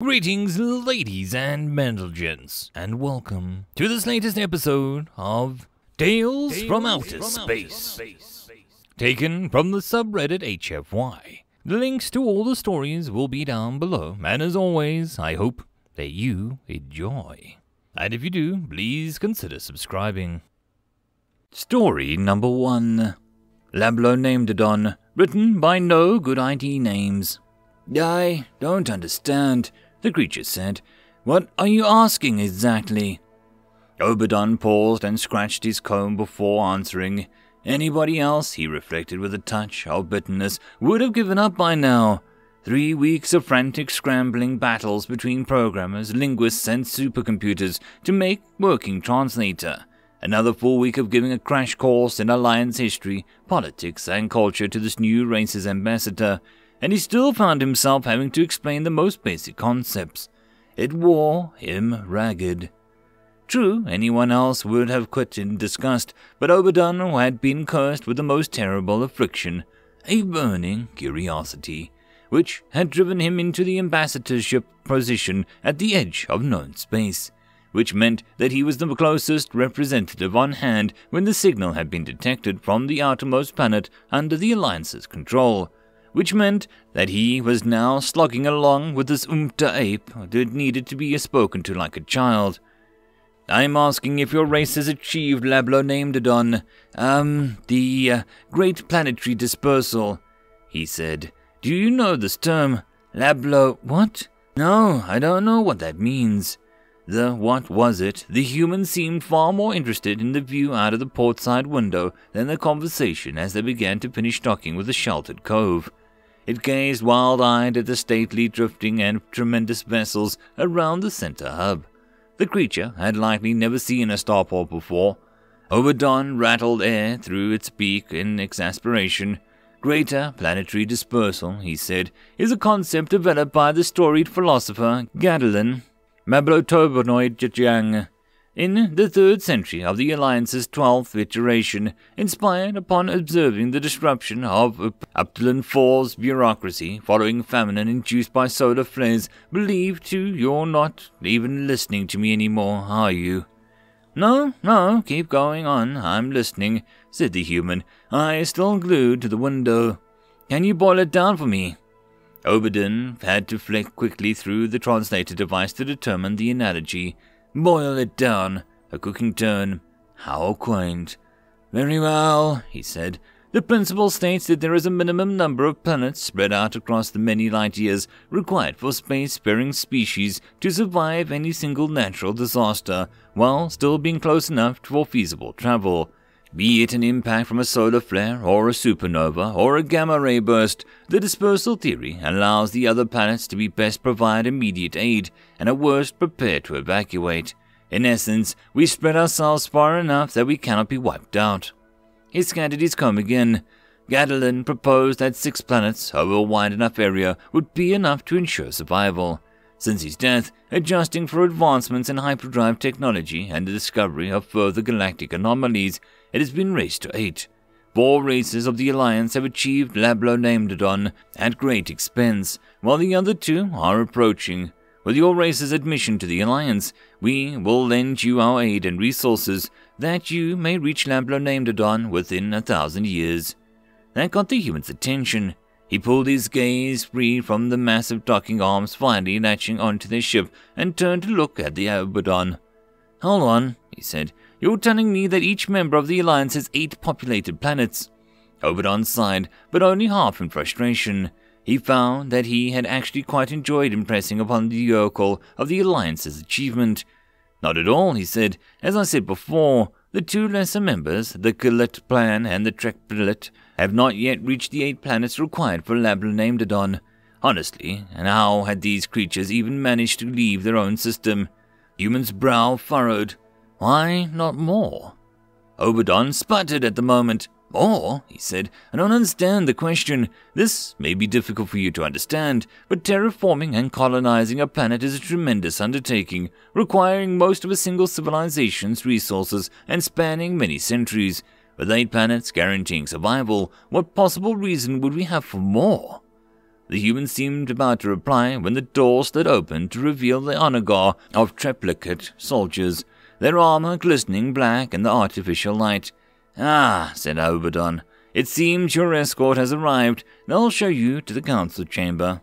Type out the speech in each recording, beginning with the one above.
Greetings, ladies and gents, and welcome to this latest episode of Tales from Outer Space, taken from the subreddit HFY. The links to all the stories will be down below, and as always, I hope that you enjoy. And if you do, please consider subscribing. Story number 1. Lablonamedadon, written by NoGoodIDNames. I don't understand, the creature said. What are you asking exactly? Obadon paused and scratched his comb before answering. Anybody else, he reflected with a touch of bitterness, would have given up by now. 3 weeks of frantic scrambling battles between programmers, linguists, and supercomputers to make working translator. Another full week of giving a crash course in Alliance history, politics, and culture to this new race's ambassador, and he still found himself having to explain the most basic concepts. It wore him ragged. True, anyone else would have quit in disgust, but Obadon had been cursed with the most terrible affliction, a burning curiosity, which had driven him into the ambassadorship position at the edge of known space, which meant that he was the closest representative on hand when the signal had been detected from the outermost planet under the Alliance's control, which meant that he was now slogging along with this ape that needed to be spoken to like a child. I'm asking if your race has achieved Lablonamedadon, the Great Planetary Dispersal, he said. Do you know this term? What? No, I don't know what that means. What was it? The human seemed far more interested in the view out of the portside window than the conversation as they began to finish docking with the sheltered cove. It gazed wild-eyed at the stately drifting and tremendous vessels around the center hub. The creature had likely never seen a starport before. Obadon rattled air through its beak in exasperation. Greater planetary dispersal, he said, is a concept developed by the storied philosopher Lablonamedadon in the 3rd century of the Alliance's 12th iteration, inspired upon observing the disruption of Upsilon 4's bureaucracy following famine induced by solar flares. Believe too, you're not even listening to me anymore, are you? No, keep going on, I'm listening, said the human, eyes still glued to the window. Can you boil it down for me? Obadon had to flick quickly through the translator device to determine the analogy. Boil it down, a cooking term. How quaint. Very well, he said. The principle states that there is a minimum number of planets spread out across the many light years required for space-faring species to survive any single natural disaster, while still being close enough for feasible travel. Be it an impact from a solar flare, or a supernova, or a gamma-ray burst, the dispersal theory allows the other planets to be best provide immediate aid, and at worst prepare to evacuate. In essence, we spread ourselves far enough that we cannot be wiped out. He scattered his comb again. Gadolin proposed that 6 planets over a wide enough area would be enough to ensure survival. Since his death, adjusting for advancements in hyperdrive technology and the discovery of further galactic anomalies, it has been raised to 8. 4 races of the Alliance have achieved Lablonamedadon at great expense, while the other 2 are approaching. With your race's admission to the Alliance, we will lend you our aid and resources that you may reach Lablonamedadon within 1,000 years. That got the human's attention. He pulled his gaze free from the massive docking arms finally latching onto their ship and turned to look at the Obadon. Hold on, he said. You're telling me that each member of the Alliance has 8 populated planets? Obadon sighed, but only half in frustration. He found that he had actually quite enjoyed impressing upon the yokel of the Alliance's achievement. Not at all, he said. As I said before, the 2 lesser members, the Killet Plan and the Trekpillet, have not yet reached the 8 planets required for Lablonamedadon. Honestly, and how had these creatures even managed to leave their own system? Human's brow furrowed. Why not more? Obadon sputtered at the moment. More, he said. I don't understand the question. This may be difficult for you to understand, but terraforming and colonizing a planet is a tremendous undertaking, requiring most of a single civilization's resources and spanning many centuries. With 8 planets guaranteeing survival, what possible reason would we have for more? The human seemed about to reply when the door slid open to reveal the onagar of triplicate soldiers, their armor glistening black in the artificial light. "Ah," said Obadon, "it seems your escort has arrived. They'll show you to the council chamber."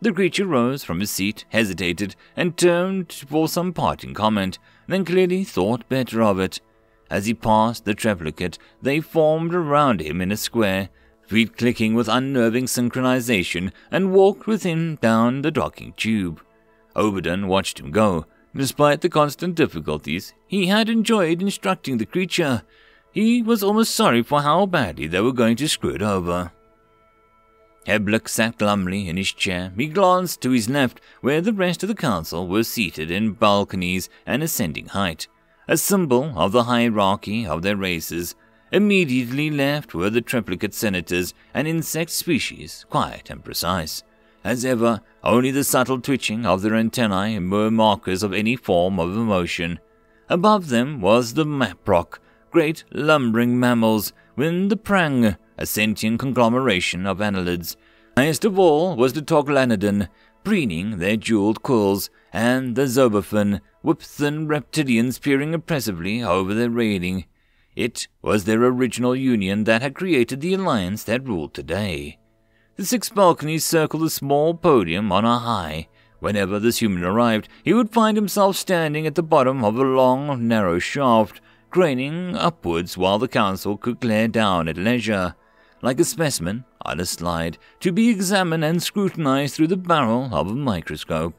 The creature rose from his seat, hesitated, and turned for some parting comment, then clearly thought better of it. As he passed the triplicate, they formed around him in a square, feet clicking with unnerving synchronization, and walked with him down the docking tube. Obadon watched him go. Despite the constant difficulties, he had enjoyed instructing the creature. He was almost sorry for how badly they were going to screw it over. Heblik sat glumly in his chair. He glanced to his left, where the rest of the council were seated in balconies and ascending height, a symbol of the hierarchy of their races. Immediately left were the triplicate senators and insect species, quiet and precise. As ever, only the subtle twitching of their antennae were markers of any form of emotion. Above them was the maproc, great lumbering mammals, with the prang, a sentient conglomeration of annelids. Highest of all was the Lablonamedadon, preening their jeweled quills, and the Zobafon, whip-thin reptilians peering oppressively over their railing. It was their original union that had created the alliance that ruled today. The 6 balconies circled a small podium on a high. Whenever this human arrived, he would find himself standing at the bottom of a long, narrow shaft, craning upwards while the council could glare down at leisure, like a specimen on a slide, to be examined and scrutinized through the barrel of a microscope.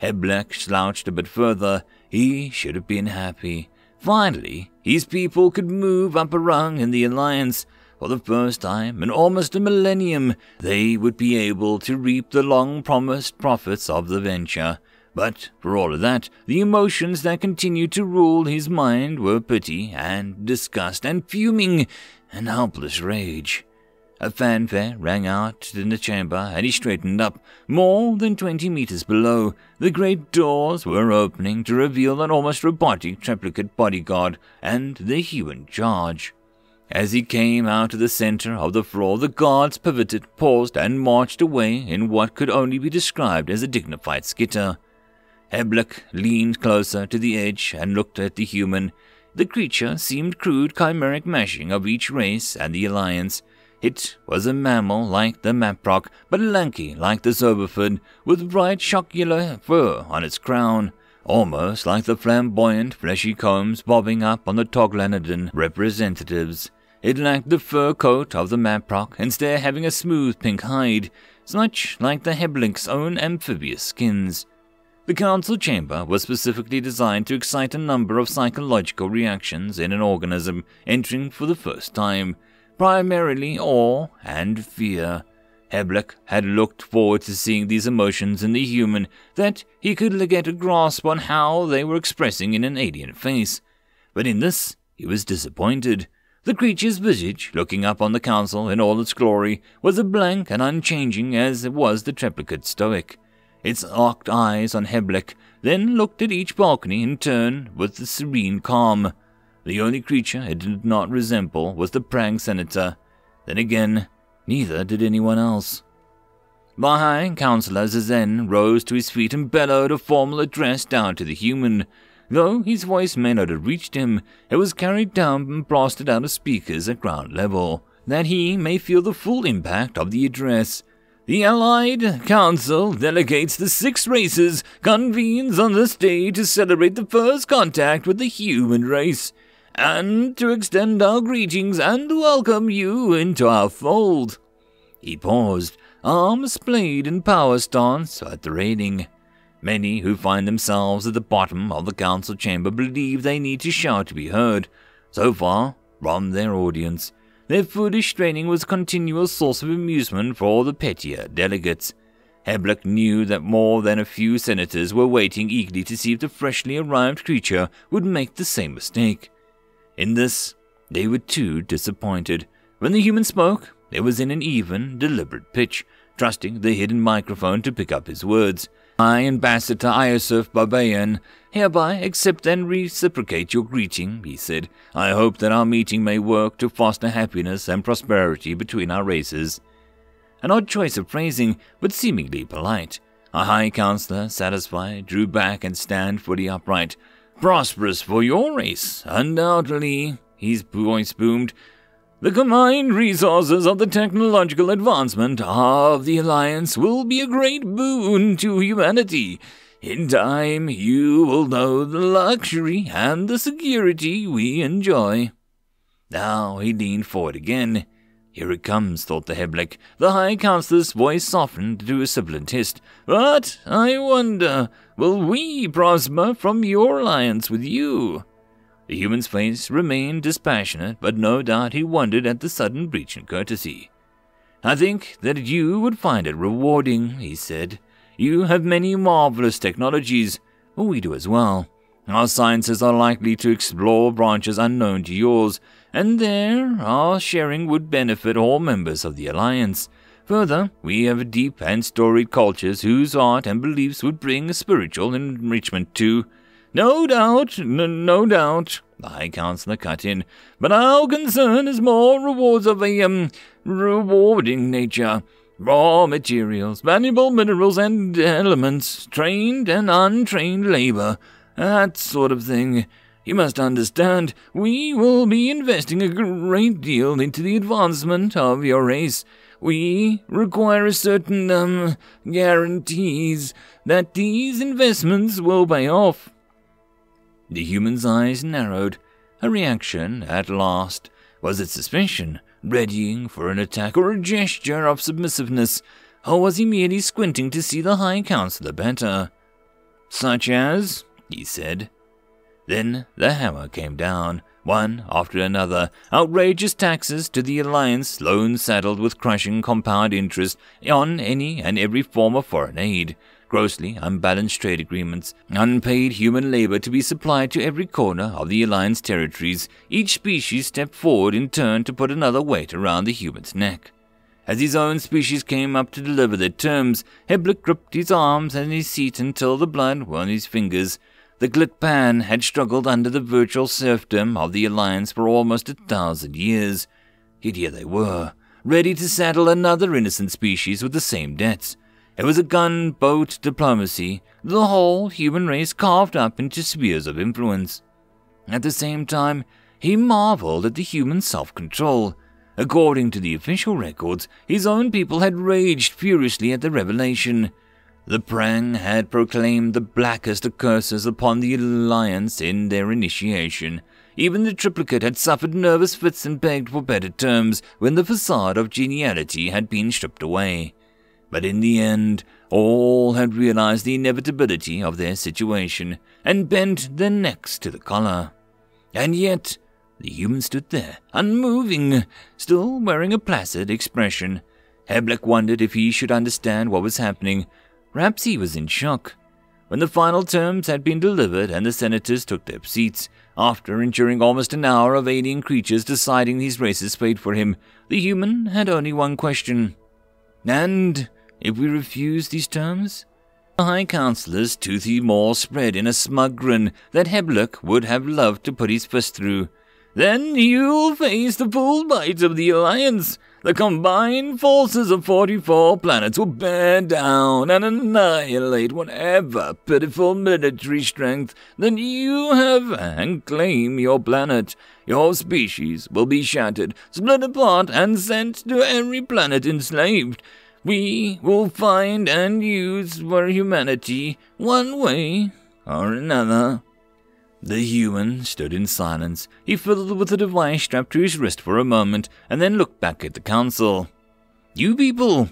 Heblik slouched a bit further. He should have been happy. Finally, his people could move up a rung in the alliance. For the first time in almost a millennium, they would be able to reap the long-promised profits of the venture. But for all of that, the emotions that continued to rule his mind were pity and disgust and fuming and helpless rage. A fanfare rang out in the chamber, and he straightened up. More than 20 meters below, the great doors were opening to reveal an almost robotic triplicate bodyguard and the human charge. As he came out of the center of the floor, the guards pivoted, paused, and marched away in what could only be described as a dignified skitter. Heblik leaned closer to the edge and looked at the human. The creature seemed crude chimeric meshing of each race and the alliance. It was a mammal like the maproc, but lanky like the zobafid, with bright shock-yellow fur on its crown, almost like the flamboyant fleshy combs bobbing up on the Lablonamedadon representatives. It lacked the fur coat of the maproc, instead having a smooth pink hide, much like the Heblik's own amphibious skins. The council chamber was specifically designed to excite a number of psychological reactions in an organism entering for the first time, primarily awe and fear. Heblik had looked forward to seeing these emotions in the human, that he could get a grasp on how they were expressing in an alien face. But in this, he was disappointed. The creature's visage, looking up on the council in all its glory, was as blank and unchanging as was the triplicate stoic. Its arched eyes on Heblik, then looked at each balcony in turn with the serene calm. The only creature it did not resemble was the prang senator. Then again, neither did anyone else. The High Councillor Zazen rose to his feet and bellowed a formal address down to the human. Though his voice may not have reached him, it was carried down and blasted out of speakers at ground level, that he may feel the full impact of the address. The Allied Council delegates the 6 races, convenes on this day to celebrate the first contact with the human race, and to extend our greetings and welcome you into our fold. He paused, arms splayed in power stance at the railing. Many who find themselves at the bottom of the council chamber believe they need to shout to be heard. So far, from their audience, their foolish straining was a continual source of amusement for the pettier delegates. Heblik knew that more than a few senators were waiting eagerly to see if the freshly arrived creature would make the same mistake. In this, they were too disappointed. When the human spoke, it was in an even, deliberate pitch, trusting the hidden microphone to pick up his words. I, Ambassador Iosif Barbayan, hereby accept and reciprocate your greeting, he said. I hope that our meeting may work to foster happiness and prosperity between our races. an odd choice of phrasing, but seemingly polite. A High Counselor, satisfied, drew back and stand fully upright. "Prosperous for your race, undoubtedly," his voice boomed. "The combined resources of the technological advancement of the Alliance will be a great boon to humanity. In time, you will know the luxury and the security we enjoy." Now he leaned forward again. "Here it comes," thought the Heblik. The High Counselor's voice softened to a sibilant hiss. "But I wonder, will we prosper from your alliance with you?" The human's face remained dispassionate, but no doubt he wondered at the sudden breach in courtesy. "I think that you would find it rewarding," he said. "You have many marvelous technologies. We do as well. Our sciences are likely to explore branches unknown to yours, and there our sharing would benefit all members of the Alliance. Further, we have deep and storied cultures whose art and beliefs would bring spiritual enrichment to—" "No doubt, no doubt," the High Counselor cut in, "but our concern is more rewards of a, rewarding nature. Raw materials, valuable minerals and elements, trained and untrained labor, that sort of thing. You must understand, we will be investing a great deal into the advancement of your race. We require a certain, guarantees that these investments will pay off." The human's eyes narrowed. A reaction, at last. Was it suspicion, readying for an attack, or a gesture of submissiveness? Or was he merely squinting to see the High Counselor better? "Such as?" he said. Then the hammer came down, one after another. Outrageous taxes to the Alliance, loans saddled with crushing compound interest on any and every form of foreign aid, grossly unbalanced trade agreements, unpaid human labor to be supplied to every corner of the Alliance territories. Each species stepped forward in turn to put another weight around the human's neck. As his own species came up to deliver their terms, Heblik gripped his arms and his seat until the blood won his fingers. The Glitpan had struggled under the virtual serfdom of the Alliance for almost 1,000 years. Yet here they were, ready to saddle another innocent species with the same debts. It was a gunboat diplomacy, the whole human race carved up into spheres of influence. At the same time, he marveled at the human self-control. According to the official records, his own people had raged furiously at the revelation. The Prang had proclaimed the blackest of curses upon the Alliance in their initiation. Even the triplicate had suffered nervous fits and begged for better terms when the facade of geniality had been stripped away. But in the end, all had realized the inevitability of their situation and bent their necks to the collar. And yet, the human stood there, unmoving, still wearing a placid expression. Heblik wondered if he should understand what was happening. Perhaps he was in shock. When the final terms had been delivered and the senators took their seats, after enduring almost an hour of alien creatures deciding his race's fate for him, the human had only one question. "And if we refuse these terms?" The High Counselor's toothy maw spread in a smug grin that Heblik would have loved to put his fist through. "Then you'll face the full might of the Alliance. The combined forces of 44 planets will bear down and annihilate whatever pitiful military strength that you have and claim your planet. Your species will be shattered, split apart, and sent to every planet enslaved. We will find and use for humanity one way or another." The human stood in silence. He fiddled with the device strapped to his wrist for a moment, and then looked back at the council. "You people,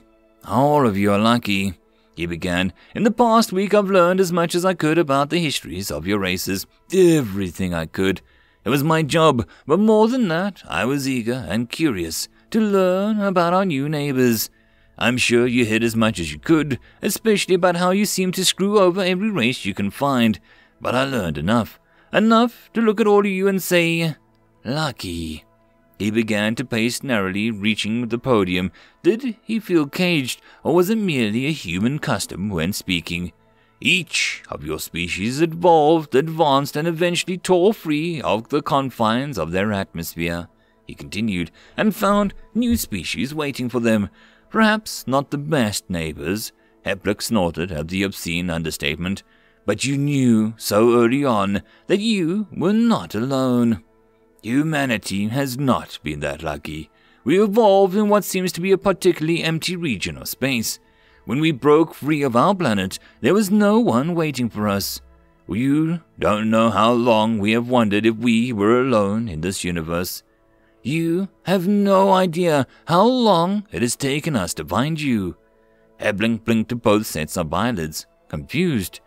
all of you are lucky," he began. "In the past week I've learned as much as I could about the histories of your races. Everything I could. It was my job, but more than that, I was eager and curious to learn about our new neighbors. I'm sure you hid as much as you could, especially about how you seem to screw over every race you can find. But I learned enough. Enough to look at all of you and say, 'Lucky.'" He began to pace narrowly, reaching the podium. Did he feel caged, or was it merely a human custom when speaking? "Each of your species evolved, advanced, and eventually tore free of the confines of their atmosphere," he continued, "and found new species waiting for them. Perhaps not the best neighbors, Heblik snorted at the obscene understatement, but you knew so early on that you were not alone. Humanity has not been that lucky. We evolved in what seems to be a particularly empty region of space. When we broke free of our planet, there was no one waiting for us. You don't know how long we have wondered if we were alone in this universe. You have no idea how long it has taken us to find you. Heblik blinked at both sets of eyelids, confused.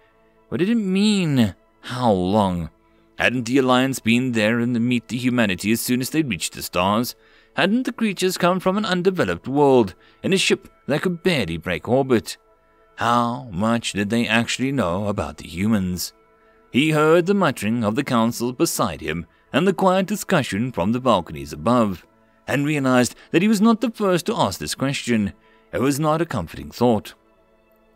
What did it mean? How long? Hadn't the Alliance been there and meet the humanity as soon as they reached the stars? Hadn't the creatures come from an undeveloped world in a ship that could barely break orbit? How much did they actually know about the humans? He heard the muttering of the council beside him and the quiet discussion from the balconies above, and realized that he was not the first to ask this question. It was not a comforting thought.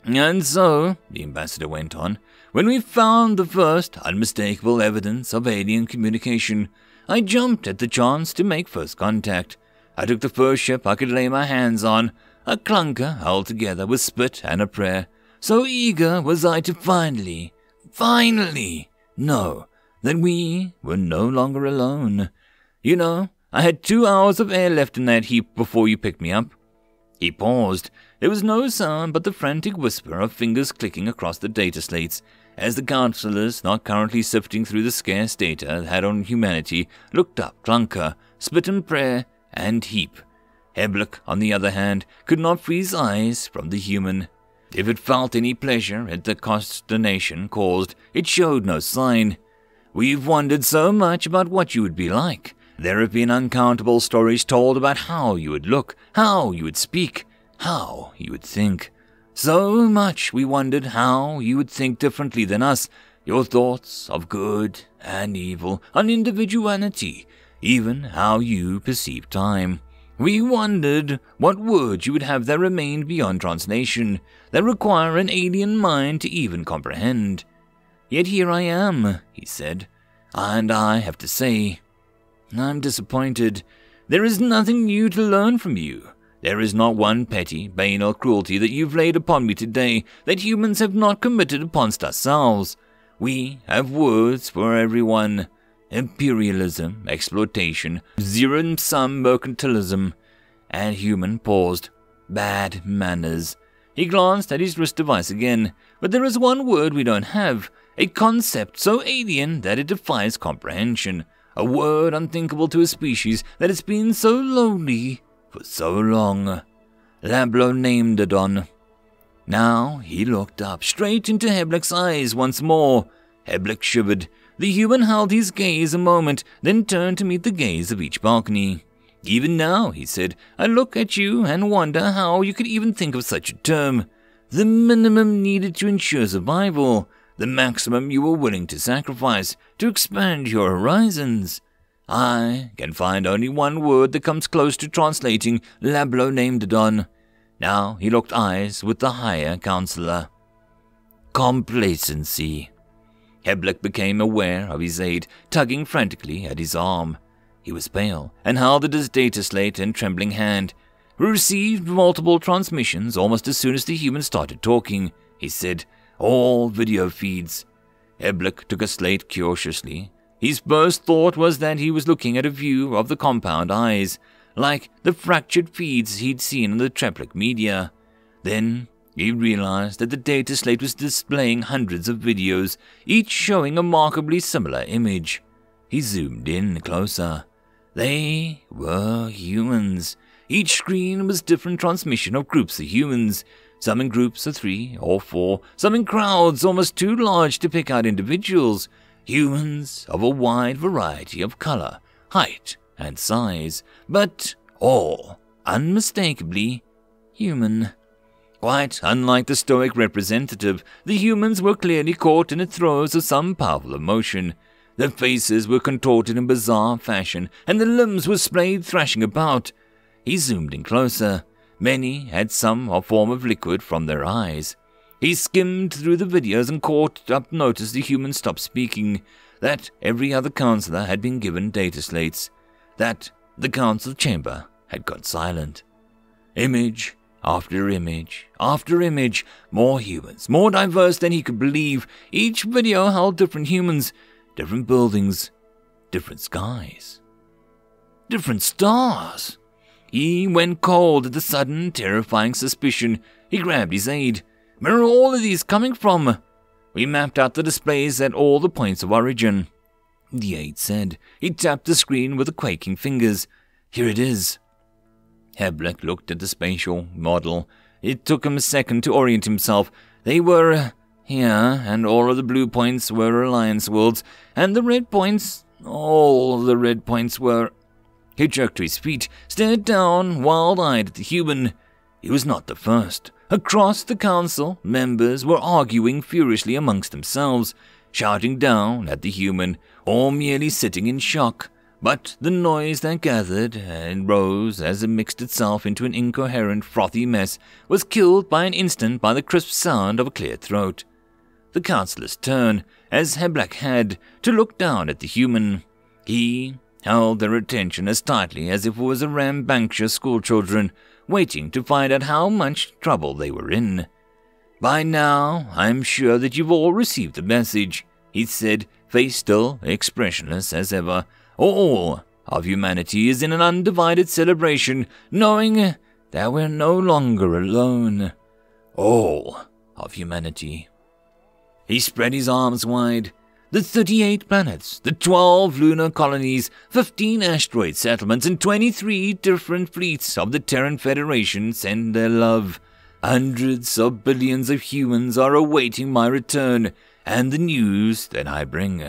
And so, the ambassador went on, when we found the first unmistakable evidence of alien communication, I jumped at the chance to make first contact. I took the first ship I could lay my hands on, a clunker held together with spit and a prayer. So eager was I to finally know that we were no longer alone. You know, I had 2 hours of air left in that heap before you picked me up. He paused. There was no sound but the frantic whisper of fingers clicking across the data slates, as the counselors, not currently sifting through the scarce data it had on humanity, looked up clunker, spit and prayer, and heap. Heblik, on the other hand, could not free his eyes from the human. If it felt any pleasure at the consternation caused, it showed no sign. We've wondered so much about what you would be like. There have been uncountable stories told about how you would look, how you would speak, how you would think. So much we wondered how you would think differently than us, your thoughts of good and evil, on individuality, even how you perceive time. We wondered what words you would have that remained beyond translation, that require an alien mind to even comprehend. Yet here I am, he said, and I have to say, I'm disappointed. There is nothing new to learn from you. There is not one petty, banal cruelty that you've laid upon me today that humans have not committed upon ourselves. We have words for everyone. Imperialism, exploitation, zero-sum mercantilism. And human paused. Bad manners. He glanced at his wrist device again. But there is one word we don't have. A concept so alien that it defies comprehension. A word unthinkable to a species that has been so lonely for so long. Lablonamedadon. Now he looked up, straight into Heblik's eyes once more. Heblik shivered. The human held his gaze a moment, then turned to meet the gaze of each balcony. Even now, he said, I look at you and wonder how you could even think of such a term. The minimum needed to ensure survival. The maximum you were willing to sacrifice to expand your horizons. I can find only one word that comes close to translating Lablonamedadon. Now he locked eyes with the higher counselor. Complacency. Heblik became aware of his aide tugging frantically at his arm. He was pale and held at his data slate in trembling hand. We received multiple transmissions almost as soon as the human started talking, he said. All video feeds. Heblik took a slate curiously. His first thought was that he was looking at a view of the compound eyes, like the fractured feeds he'd seen on the triplet media. Then he realized that the data slate was displaying hundreds of videos, each showing a remarkably similar image. He zoomed in closer. They were humans. Each screen was a different transmission of groups of humans. Some in groups of 3 or 4, some in crowds almost too large to pick out individuals. Humans of a wide variety of color, height, and size, but all unmistakably human. Quite unlike the stoic representative, the humans were clearly caught in the throes of some powerful emotion. Their faces were contorted in bizarre fashion, and the limbs were splayed thrashing about. He zoomed in closer. Many had some form of liquid from their eyes. He skimmed through the videos and caught up noticed the human stopped speaking, that every other counselor had been given data slates, that the council chamber had gone silent. Image After image, more humans, more diverse than he could believe. Each video held different humans, different buildings, different skies, different stars. He went cold at the sudden, terrifying suspicion. He grabbed his aide. Where are all of these coming from? We mapped out the displays at all the points of origin, the aide said. He tapped the screen with the quaking fingers. Here it is. Hebleck looked at the spatial model. It took him a second to orient himself. They were here, and all of the blue points were Alliance worlds, and the red points, all the red points were... He jerked to his feet, stared down, wild-eyed at the human. He was not the first. Across the council, members were arguing furiously amongst themselves, shouting down at the human, or merely sitting in shock. But the noise that gathered and rose as it mixed itself into an incoherent, frothy mess was killed by an instant by the crisp sound of a clear throat. The councillor's turn, as Hebleck had, to look down at the human. He held their attention as tightly as if it was a rambunctious schoolchildren, waiting to find out how much trouble they were in. By now, I'm sure that you've all received the message, he said, face still expressionless as ever. All of humanity is in an undivided celebration, knowing that we're no longer alone. All of humanity. He spread his arms wide. The 38 planets, the 12 lunar colonies, 15 asteroid settlements, and 23 different fleets of the Terran Federation send their love. Hundreds of billions of humans are awaiting my return and the news that I bring.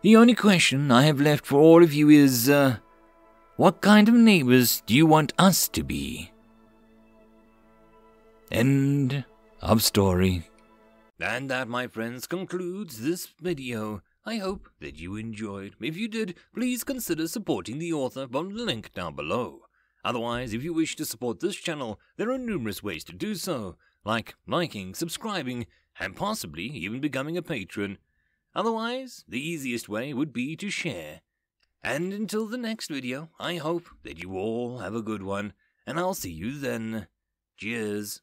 The only question I have left for all of you is, what kind of neighbors do you want us to be? End of story. And that, my friends, concludes this video. I hope that you enjoyed. If you did, please consider supporting the author from the link down below. Otherwise, if you wish to support this channel, there are numerous ways to do so, like liking, subscribing, and possibly even becoming a patron. Otherwise, the easiest way would be to share. And until the next video, I hope that you all have a good one, and I'll see you then. Cheers.